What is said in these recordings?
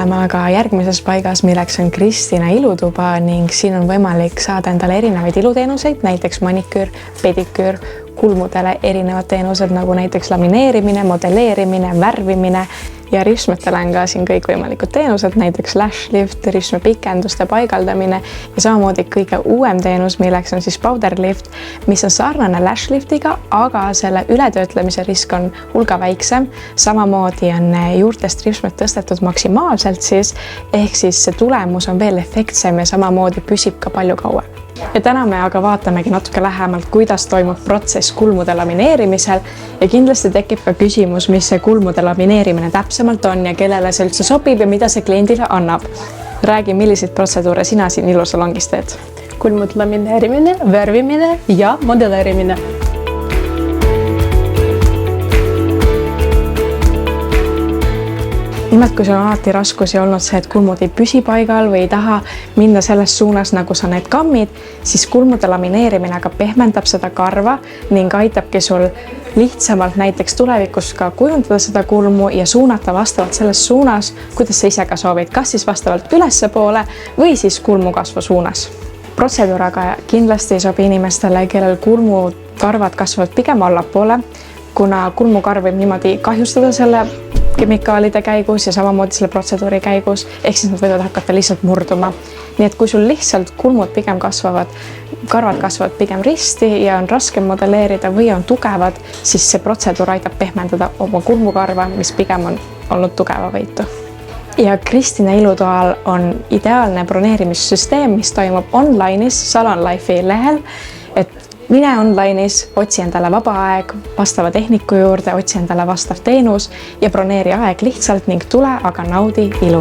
oleme aga järgmises paigas, milleks on Kristina ilutuba ning siin on võimalik saada endale erinevaid iluteenuseid, näiteks maniküür, pediküür, kulmudele erinevad teenused nagu näiteks lamineerimine, modelleerimine, värvimine ja ristmetele on ka siin kõikvõimalikud teenused, näiteks lash lift, ristmepikenduste paigaldamine ja samamoodi kõige uuem teenus, milleks on siis powder lift, mis on sarnane lash liftiga, aga selle ületöötlemise risk on hulga väiksem. Samamoodi on juurtest ristmed tõstetud maksimaalselt siis, ehk siis see tulemus on veel efektsem ja samamoodi püsib ka palju kauem. Ja täna me aga vaatamegi natuke lähemalt, kuidas toimub protsess kulmude lamineerimisel ja kindlasti tekib ka küsimus, mis see kulmude lamineerimine täpsemalt on ja kellele see üldse sobib ja mida see kliendile annab. Räägi, milliseid protseduure sina siin ilusalongis teed? Kulmude lamineerimine, värvimine ja modelleerimine. Nimelt, kui sul on alati raskusi olnud see, et kulmud ei püsi paigal või ei taha minna selles suunas, nagu sa need kammid, siis kulmude lamineerimine aga pehmendab seda karva ning aitabki sul lihtsamalt näiteks tulevikus ka kujundada seda kulmu ja suunata vastavalt selles suunas, kuidas sa ise ka soovid, kas siis vastavalt ülesse poole või siis kulmukasvu suunas. Protseduur aga kindlasti ei sobi inimestele, kellel kulmukarvad kasvavad pigem allapoole, kuna kulmukarv võib niimoodi kahjustada selle kemikaalide käigus ja samamoodi selle protseduuri käigus, ehk siis nad võivad hakata lihtsalt murduma. Nii et kui sul lihtsalt kulmud pigem kasvavad, karvad kasvavad pigem risti ja on raskem modelleerida või on tugevad, siis see protseduur aitab pehmendada oma kulmukarva, mis pigem on olnud tugevavõitu. Ja Kristina ilutoal on ideaalne broneerimissüsteem, mis toimub online'is Salon Life'i lehel, et mine online'is, otsi endale vaba aeg vastava tehniku juurde, otsi endale vastav teenus ja broneeri aeg lihtsalt ning tule, aga naudi ilu.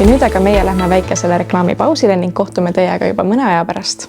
Ja nüüd aga meie lähme väikesele reklaamipausile ning kohtume teiega juba mõne aja pärast.